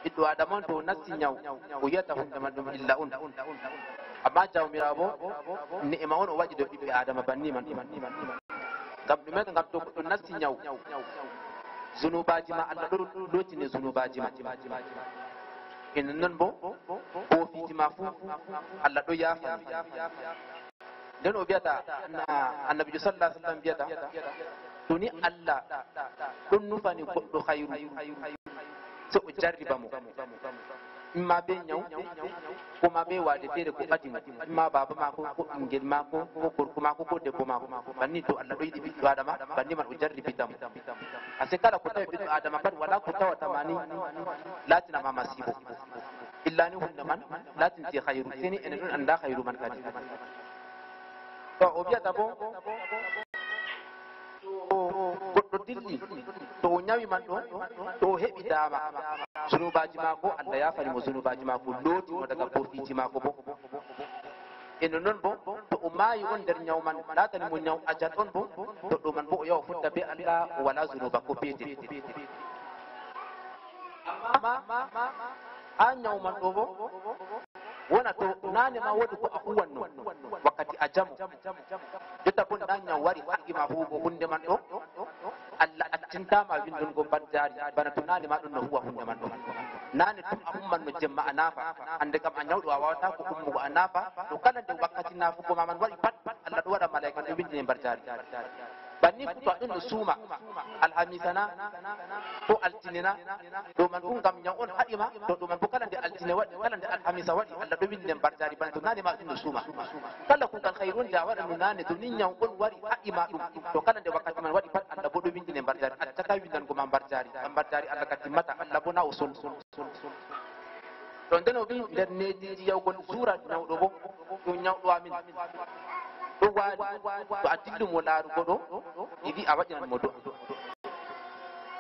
ɓiɗɗo adama on to nasti ñaw o yiyata hunde man ɗum illa on. amma jawmirawo ni'ima on o waɗi dow ɓiɓɓe adama banni man ngam ɗume ngam to goɗɗo nasti ñaw zunubaji ma Allah ɗo lotine zunubaji ma enen non bo koofiji ma fuu Allah ɗo yaafani nden o wiyata annabijo sallallahu alaihi wasallam wiyata to ni Allah ɗon nufani goɗɗo hayru so o jarriba mo imma be ñaw koma be waade feere ko ɓadi mo imma baba mako ko ɓingel mako ko gorko mako ko debbo mako banni to Allah ɗo yiɗi ɓiɗɗo adama banni man o jarribitamo ase kala ko tawi ɓiɗɗo adama pat wala ko tawatama ni laatinama masibo illa ni hunde man laatinti hayru seni enen ɗon anda hayru man kadi to o wiyata bo goɗɗo dilli to o ñawi man ɗo to o heɓi dama zunubaji mako Allah yafani mo zunubaji mako lootimo daga bofiji mako bo ene noon bo to o maayi on nder ñaw man laatani mo ñaw ajat on bo to ɗo man bo o yawa futta be Allah o wala zunuba ko peetel amma ha ñaw man ɗo bo wona to nane ma wodi ko a huwanno wakkati a jamo jotta bon na ñaw wari haqqima huugo hunde man ɗo Allah accintama windolgo badjari bana to nane ma ɗon no huwa hunde man ɗo nane tum a hummanno jemma a naafa hande kam a ñawɗo a wawata ko ummugo a naafa to kala nde wakkati naafugo ma man waɗi pat Allah ɗo waɗa malaika ɗo windine badjari banni fu to a ɗon no suuma alhamisana to altinina ɗo man fu ngam ñaw on haɗima to ɗo man bo kala nde altine waɗi kala nde alhamisa waɗi Allah ɗo windi nden barjari bana to nane ma ɗum no suuma kala kugal hayru nde a waɗa no nane to ni ñaw on wari haɗima ɗum to kala nde wakkati man waɗi pat Allah bo ɗo windi nden barjari accata windango ma barjari Allah ka timmata Allah bo na o sol to nden o wi nder nediji yawgol suura ñawɗo bo ɗum ñawɗo amin ɗo waali to a dillumo laarugo ɗo iwi a waɗinan mo do to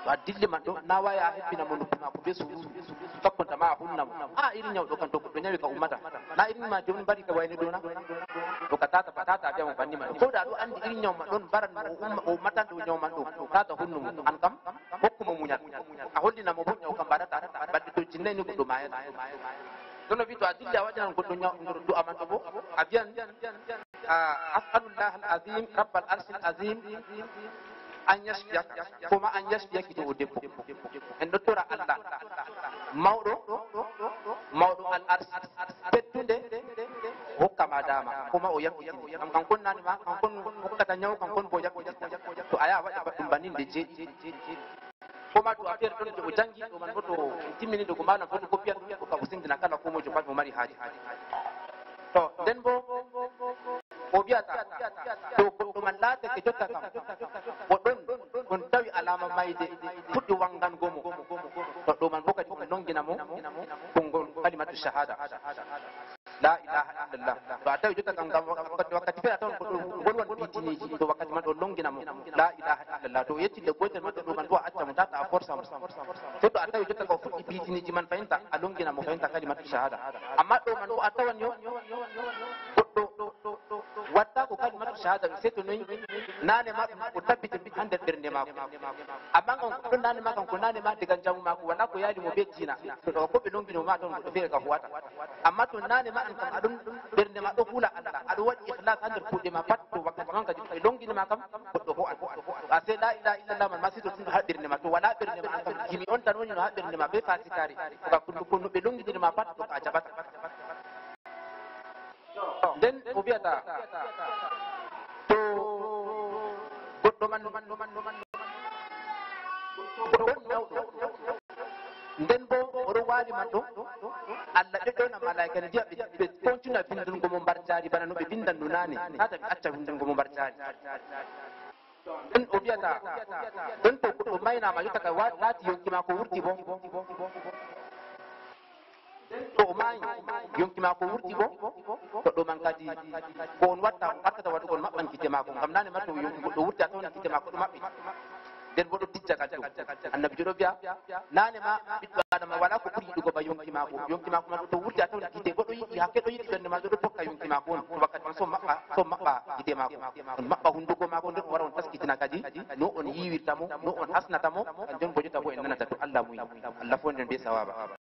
a dilli man ɗo na waya a hebbina mo noppi mako be suudu tokkonta ma a hunnamo a iri ñawɗo kan to goɗɗo ñawi ka ummata na irin ma joni mbari ka wayni ɗo na to ka tata a biyamo banni man ko da ɗo andi iri ñaw man ɗon mbaran o ummatan ɗo ñaw man ɗo tata hunnumo an kam hokkumo muñat a hollinamo bo ñaw kam mbaɗata badde to jinnayni goɗɗo mayata ɗono wi to a dilli a waɗinan goɗɗo ñawɗo du'a man ɗo bo a wiyan as'alullah al-azim rabbal arshil azim an yasfiyaka kuma an yasfiyaki to o debbo en ɗo tora Allah mawɗo al arsh teddude hokkama dama kuma o yaɓɓitini kam kankon nani ma kankon hokkata ñaw kankon bo yaɓɓititta to a yaha waɗa ɗum bannin de jeeɗi koma to a feere ɗon de o jangi ɗo man bo to timmini de ko malam foti ko piya ɗum ko ka o sendina kala komojo pat mo mari haaji to nden bo o wiyata to goɗɗo man laatake jotta kam o ɗon on tawi alama mayde fuɗɗi wangangomo to ɗo man bo kadi on longina mo konngol kalimatu shahada la ilaha illallah to a tawi jotta kam ngam wakkati feere a tawan goɗɗo bolwan bitiniji to wakkati man ɗon longina mo la ilaha illallah to o yettinde goytel maɗɗo ɗo man bo a acca mo tata a forsa mo to to a tawi jotta ko fuɗɗi bitiniji man fayinta a longina mo fayinta kalimatu shahada amma ɗo man bo a tawan yo goɗɗo watta ko kalimatu shahada sai to noyi nane ma ɗum o tabbita ha nder ɓernde mako amma on ɗon nane ma kanko nane ma diga jamu mako wala ko yaadi mo be diina to ɗo ko ɓe longino ma ɗon goɗɗo feere ka huwata amma to nane ma an kam aɗum ɓernde ma ɗo huula Allah aɗa waɗi ihlas ha nder kuuɗe ma pat to wakkati man kadi ɓe longini ma kam goɗɗo ho a sai la ilaha illallah man ma si to ɗum ha ɓernde ma to wala ɓernde ma an kam jimi on tan woni no ha ɓernde ma be fasikari to ka ko no ɓe longiniri ma pat to a jaɓata nden o wiyata to goɗɗo man ɗon ñawɗo nden bo oɗo waali man ɗo Allah ɗeɗɗona malaika ne wiya ɓe continua bindungo mo mbar jaari bana no ɓe bindanno nane tata ɓe acca bindungo mo mbar jaari ɗon o wiyata ɗon to goɗɗo maynama yotta ka laati yonki ma ko wurti bo to o maayi yonki ma ko wurti bo to ɗo man kadi ko on watta on artata waɗugo on maɓɓan gite mako ngam nane ma to yonki goɗɗo wurti a tawan gite mako ɗo maɓɓi nden bo ɗo dijja kadi annabi jo ɗo wiya nane ma ɓiɗɗo adama wala ko ɓuri yiɗugo ba yonki mako man to wurti a tawan gite goɗɗo yiɗi hakke ɗo yiɗi ɓernde ma ɗo tokka yonki mako on to wakkati man so maɓɓa gite mako on maɓɓa hunduko mako nden wara on taskitina kadi no on yiwirta mo no on hasnata mo kanjum bo jotta bo en nanata to Allah muyi Allah fo nden be sawaba